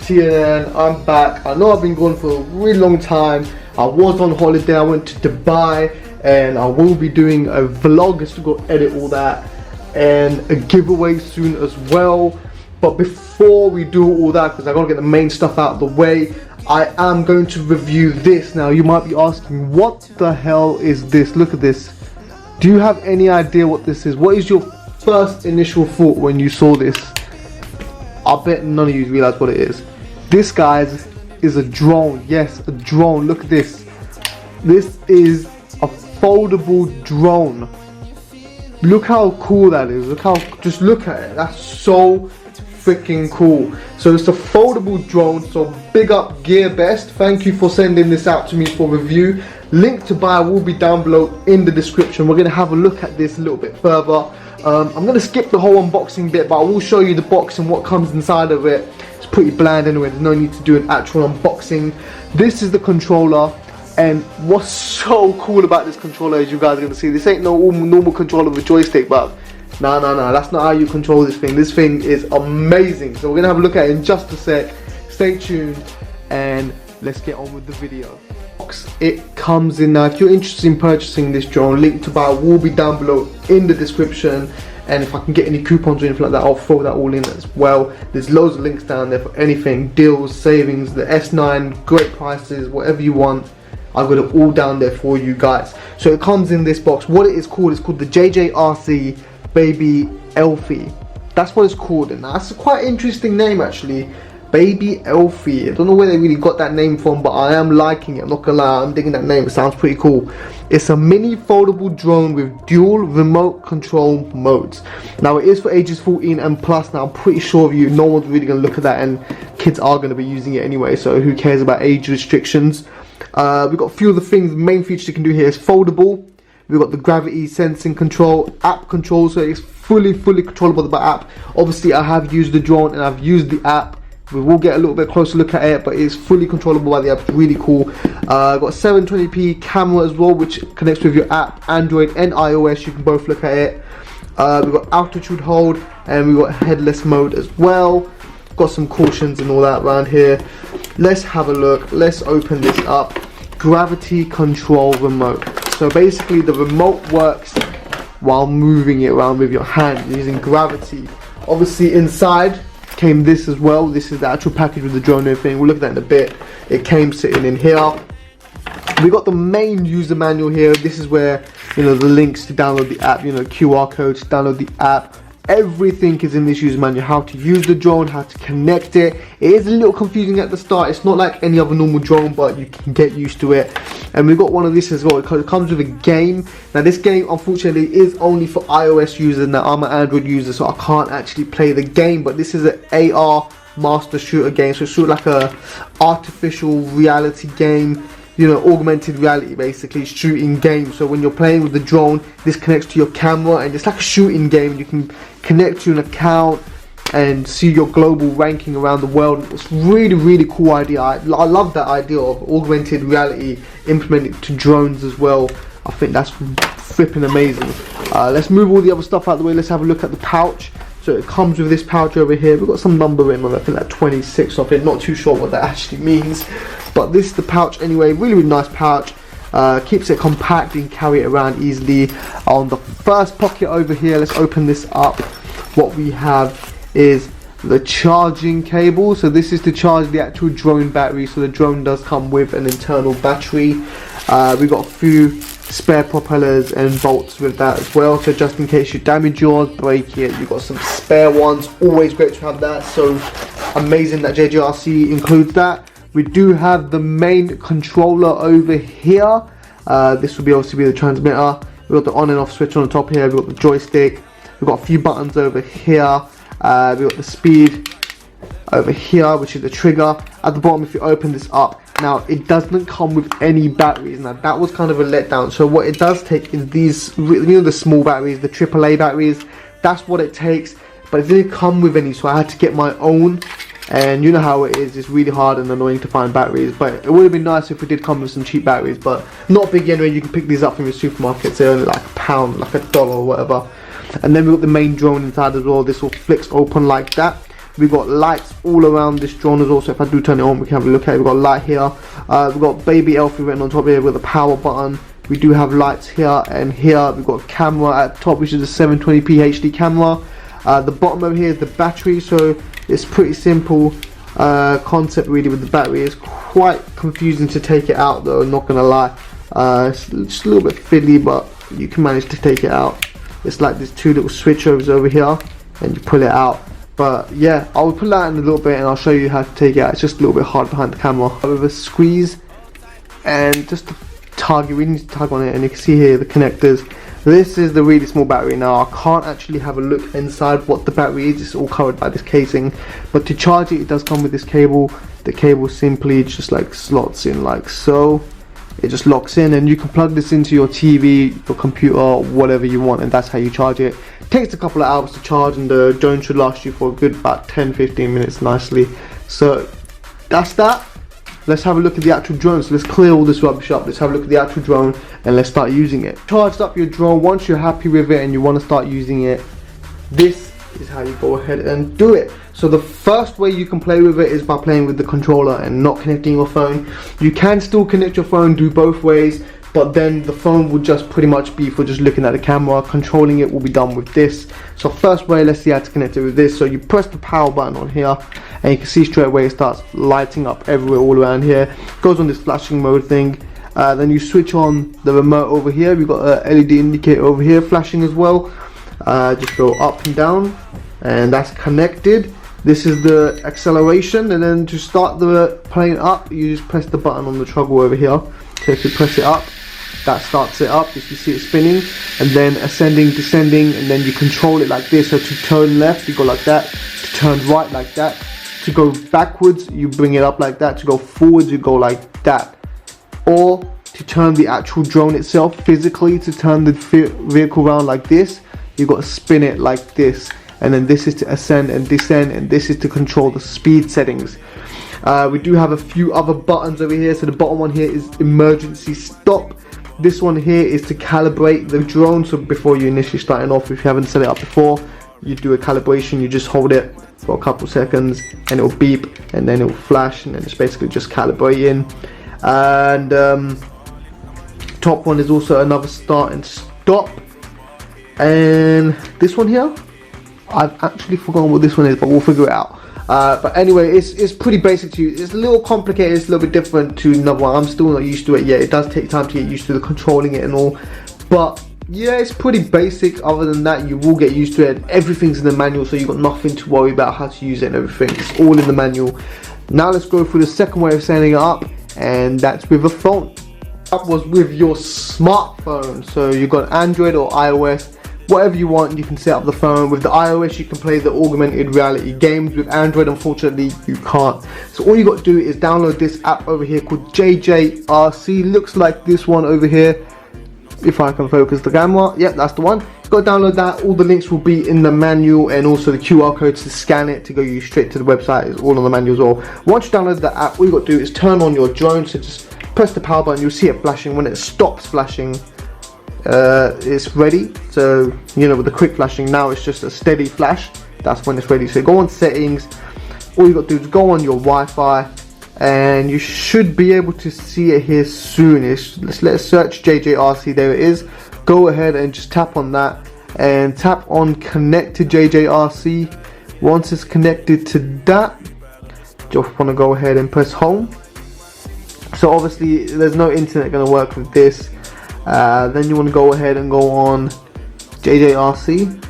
TNN, I'm back. I know I've been gone for a really long time. I was on holiday, I went to Dubai, and I will be doing a vlog, just to go edit all that, and a giveaway soon as well. But before we do all that, because I gotta get the main stuff out of the way, I am going to review this. Now you might be asking, what the hell is this? Look at this. Do you have any idea what this is? What is your first initial thought when you saw this? I bet none of you realize what it is. This, guys, is a drone. Yes, a drone. Look at this. This is a foldable drone. Look how cool that is. Just look at it. That's so freaking cool. So it's a foldable drone. So big up Jjrc. Thank you for sending this out to me for review. Link to buy will be down below in the description. We're going to have a look at this a little bit further. I'm going to skip the whole unboxing bit, but I will show you the box and what comes inside of it. It's pretty bland anyway, there's no need to do an actual unboxing. This is the controller, and what's so cool about this controller, as you guys are going to see, this ain't no normal controller with a joystick, but no, that's not how you control this thing. This thing is amazing. So we're going to have a look at it in just a sec. Stay tuned and let's get on with the video. It comes in now. If you're interested in purchasing this drone, link to buy will be down below in the description, and if I can get any coupons or anything like that, I'll throw that all in as well. There's loads of links down there for anything, deals, savings, the S9, great prices, whatever you want. I've got it all down there for you guys. So it comes in this box. What it is called the Jjrc Baby Elfie. That's what it's called, and that's a quite interesting name actually. Baby Elfie. I don't know where they really got that name from, but I am liking it. I'm not gonna lie, I'm digging that name. It sounds pretty cool. It's a mini foldable drone with dual remote control modes. Now it is for ages 14 and plus. Now I'm pretty sure of you, no one's really gonna look at that, and kids are gonna be using it anyway, so who cares about age restrictions. We've got a few of the things. The main feature you can do here is foldable. We've got the gravity sensing control, app control, so it's fully controllable by app. Obviously I have used the drone and I've used the app. We will get a little bit closer look at it, but it's fully controllable by the app. It's really cool. Got 720p camera as well, which connects with your app, Android and iOS. You can both look at it. We've got altitude hold, and we've got headless mode as well. Got some cautions and all that around here. Let's have a look. Let's open this up. Gravity control remote. So basically the remote works while moving it around with your hand using gravity. Obviously inside came this as well. This is the actual package with the drone and everything. We'll look at that in a bit. It came sitting in here. We got the main user manual here. This is where, you know, the links to download the app, you know, QR codes to download the app. Everything is in this user manual. How to use the drone, how to connect it. It is a little confusing at the start. It's not like any other normal drone, but you can get used to it. And we've got one of this as well. It comes with a game. Now this game unfortunately is only for iOS users. Now I'm an Android user, so I can't actually play the game, but this is an AR master shooter game. So it's sort of like a artificial reality game, you know, augmented reality, basically shooting game. So when you're playing with the drone, this connects to your camera, and it's like a shooting game. You can connect to an account and see your global ranking around the world. It's really cool idea. I love that idea of augmented reality implemented to drones as well. I think that's flipping amazing. Let's move all the other stuff out of the way. Let's have a look at the pouch. So it comes with this pouch over here. We've got some number written on it. I think like 26 of it. Not too sure what that actually means, but this is the pouch anyway. Really nice pouch. Keeps it compact and carry it around easily. On the first pocket over here, let's open this up. What we have is the charging cable. So this is to charge the actual drone battery. So the drone does come with an internal battery. We've got a few spare propellers and bolts with that as well, so just in case you damage yours, break it, you've got some spare ones. Always great to have that. So amazing that Jjrc includes that. We do have the main controller over here. This will obviously be the transmitter. We've got the on and off switch on the top here. We've got the joystick. We've got a few buttons over here. We've got the speed over here, which is the trigger. At the bottom, if you open this up, now it doesn't come with any batteries. Now that was kind of a letdown. So what it does take is these, you know, the small batteries, the AAA batteries. That's what it takes, but it didn't come with any, so I had to get my own. And you know how it is, it's really hard and annoying to find batteries, but it would have been nice if we did come with some cheap batteries, but not big anyway. You can pick these up from your supermarkets. They're only like £1, like $1 or whatever. And then we've got the main drone inside as well. This all flicks open like that. We've got lights all around this drone as well, so if I do turn it on, we can have a look at it. We've got a light here, we've got baby Elfie written on top here with a power button. We do have lights here and here. We've got a camera at the top, which is a 720p HD camera. The bottom over here is the battery, so it's pretty simple concept really with the battery. It's quite confusing to take it out though, not gonna lie. It's just a little bit fiddly, but you can manage to take it out. It's like there's two little switchovers over here and you pull it out. But yeah, I'll pull that in a little bit and I'll show you how to take it out. It's just a little bit hard behind the camera. With a squeeze and just to target, we need to tug on it, and you can see here the connectors. This is the really small battery. Now I can't actually have a look inside what the battery is, it's all covered by this casing, but to charge it, it does come with this cable. The cable simply just like slots in like so. It just locks in, and you can plug this into your TV, your computer, whatever you want, and that's how you charge it. It takes a couple of hours to charge, and the drone should last you for a good about 10-15 minutes nicely. So that's that. Let's have a look at the actual drone. So let's clear all this rubbish up. Let's have a look at the actual drone and let's start using it. Charged up your drone. Once you're happy with it and you want to start using it, this is how you go ahead and do it. So the first way you can play with it is by playing with the controller and not connecting your phone. You can still connect your phone, do both ways, but then the phone will just pretty much be for just looking at the camera. Controlling it will be done with this. So first way, let's see how to connect it with this. So you press the power button on here, and you can see straight away it starts lighting up everywhere all around here. It goes on this flashing mode thing. Then you switch on the remote over here. We've got a LED indicator over here flashing as well. Just go up and down, and that's connected. This is the acceleration, and then to start the plane up, you just press the button on the toggle over here. So if you press it up, that starts it up. If you see it spinning, and then ascending, descending, and then you control it like this. So to turn left, you go like that. To turn right, like that. To go backwards, you bring it up like that. To go forwards, you go like that. Or to turn the actual drone itself physically, to turn the vehicle around like this, you've got to spin it like this. And then this is to ascend and descend, and this is to control the speed settings. We do have a few other buttons over here. So the bottom one here is emergency stop. This one here is to calibrate the drone. So before you initially starting off, if you haven't set it up before, you do a calibration. You just hold it for a couple seconds and it will beep, and then it will flash, and then it's basically just calibrating. And top one is also another start and stop. And this one here, I've actually forgotten what this one is, but we'll figure it out. But anyway, it's pretty basic to use. It's a little complicated, it's a little bit different to another one. I'm still not used to it yet. It does take time to get used to the controlling it and all, but yeah, it's pretty basic. Other than that, you will get used to it. Everything's in the manual, so you've got nothing to worry about how to use it and everything. It's all in the manual. Now let's go through the second way of setting it up, and that's with a phone. That was with your smartphone. So you've got Android or iOS, whatever you want, you can set up the phone. With the iOS, you can play the augmented reality games. With Android, unfortunately, you can't. So all you got to do is download this app over here called Jjrc. Looks like this one over here. If I can focus the camera, yep, that's the one. You've got to download that. All the links will be in the manual, and also the QR code to scan it to go you straight to the website is all on the manual as well. Once you download the app, all you got to do is turn on your drone. So just press the power button, you'll see it flashing. When it stops flashing, it's ready. So you know, with the quick flashing, now it's just a steady flash. That's when it's ready. So go on settings. All you got to do is go on your Wi-Fi, and you should be able to see it here soon. Let's search Jjrc. There it is. Go ahead and just tap on that and tap on connect to Jjrc. Once it's connected to that, just want to go ahead and press home. So obviously there's no internet going to work with this. Then you want to go ahead and go on Jjrc,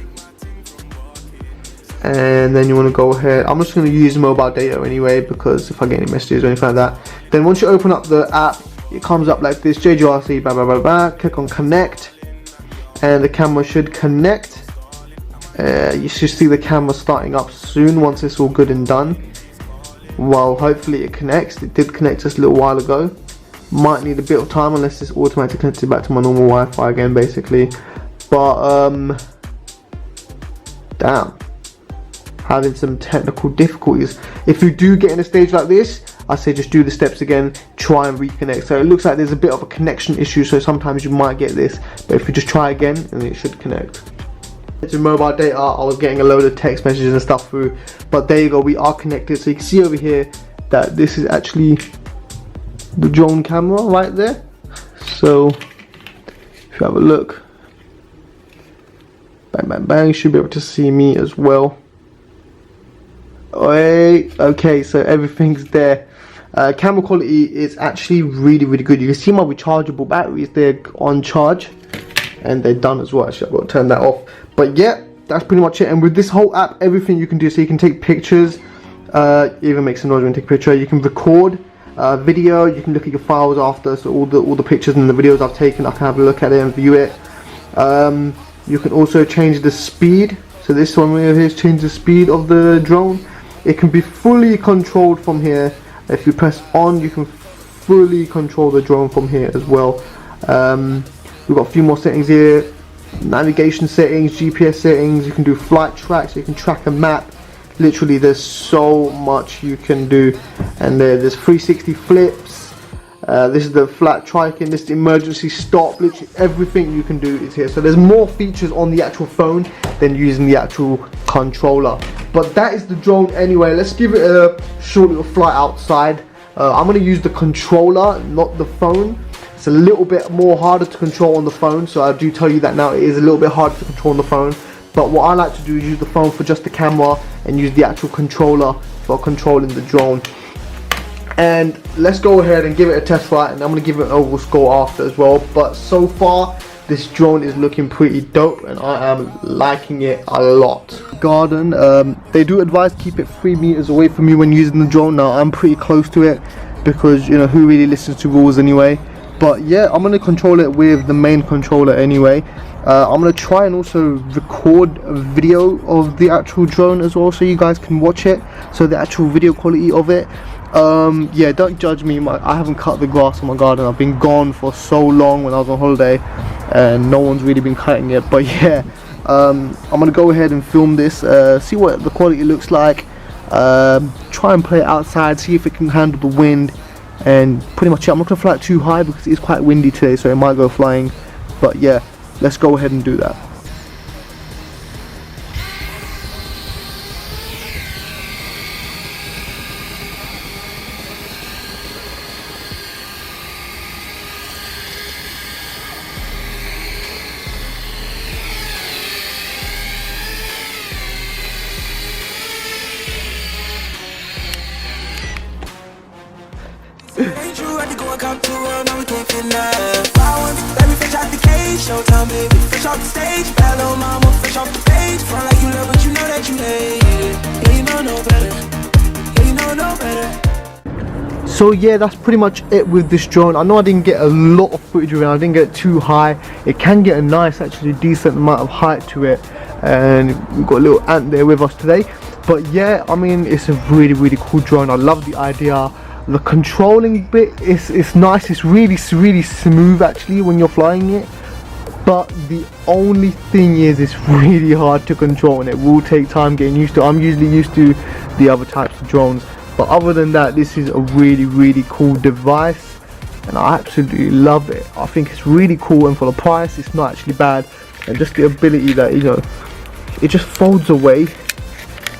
and then you want to go ahead. I'm just going to use mobile data anyway, because if I get any messages or anything like that. Then once you open up the app, it comes up like this, Jjrc, blah blah blah blah. Click on connect, and the camera should connect. You should see the camera starting up soon once it's all good and done. Well, hopefully it connects. It did connect just a little while ago. Might need a bit of time unless it's automatically connected back to my normal Wi-Fi again, basically. But damn, having some technical difficulties. If you do get in a stage like this, I say just do the steps again, try and reconnect. So it looks like there's a bit of a connection issue, so sometimes you might get this, but if you just try again, then it should connect. To mobile data, I was getting a load of text messages and stuff through, but there you go, we are connected. So you can see over here that this is actually the drone camera right there. So if you have a look, bang bang bang, you should be able to see me as well. Okay, so everything's there. Camera quality is actually really good. You can see my rechargeable batteries, they're on charge and they're done as well. Actually, I've got to turn that off. But yeah, that's pretty much it. And with this whole app, everything you can do, so you can take pictures, even makes a noise when you take a picture. You can record video, you can look at your files after, so all the pictures and the videos I've taken, I can have a look at it and view it. You can also change the speed. So this one right here is change the speed of the drone. It can be fully controlled from here. If you press on, you can fully control the drone from here as well. We've got a few more settings here. Navigation settings, GPS settings, you can do flight track, so you can track a map. Literally there's so much you can do. And there's 360 flips. This is the flat tracking, this is the emergency stop. Literally everything you can do is here. So there's more features on the actual phone than using the actual controller. But that is the drone anyway. Let's give it a short little flight outside. I'm going to use the controller, not the phone. It's a little bit more harder to control on the phone, so I do tell you that now. It is a little bit harder to control on the phone. But what I like to do is use the phone for just the camera and use the actual controller for controlling the drone. And let's go ahead and give it a test flight, and I'm going to give it an overall score after as well. But so far this drone is looking pretty dope and I am liking it a lot. Garden, they do advise keep it 3 meters away from you when using the drone. Now I'm pretty close to it because, you know, who really listens to rules anyway. But yeah, I'm going to control it with the main controller anyway. I'm going to try and also record a video of the actual drone as well, so you guys can watch it, so the actual video quality of it. Yeah, don't judge me, I haven't cut the grass in my garden. I've been gone for so long when I was on holiday and no one's really been cutting it. But yeah, I'm going to go ahead and film this, see what the quality looks like, try and play it outside, see if it can handle the wind. And pretty much, I'm not going to fly it too high because it's quite windy today, so it might go flying. But yeah, let's go ahead and do that. Showtime, baby, fresh off the stage. Hello, mama, fresh off the page. Front like you love, but you know that you hate it. Yeah, you know no better. Yeah, you know no better. So yeah, that's pretty much it with this drone. I know I didn't get a lot of footage of it. I didn't get it too high. It can get a nice, actually decent amount of height to it. And we've got a little ant there with us today. But yeah, I mean, it's a really cool drone. I love the idea. The controlling bit is nice. It's really smooth actually when you're flying it. But the only thing is, it's really hard to control and it will take time getting used to. I'm usually used to the other types of drones, but other than that, this is a really cool device and I absolutely love it. I think it's really cool, and for the price it's not actually bad. And just the ability that, you know, it just folds away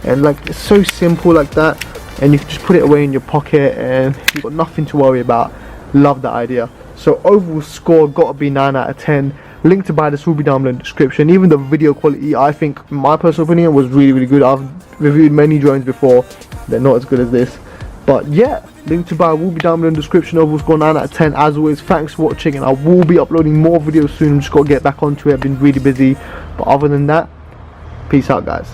and like it's so simple like that, and you can just put it away in your pocket and you've got nothing to worry about. Love that idea. So overall score got to be 9 out of 10. Link to buy this will be down below in the description. Even the video quality, I think, in my personal opinion, was really good. I've reviewed many drones before, they're not as good as this. But yeah, link to buy will be down below in the description. Overall score 9 out of 10. As always, thanks for watching, and I will be uploading more videos soon. I'm just got to get back onto it. I've been really busy. But other than that, peace out guys.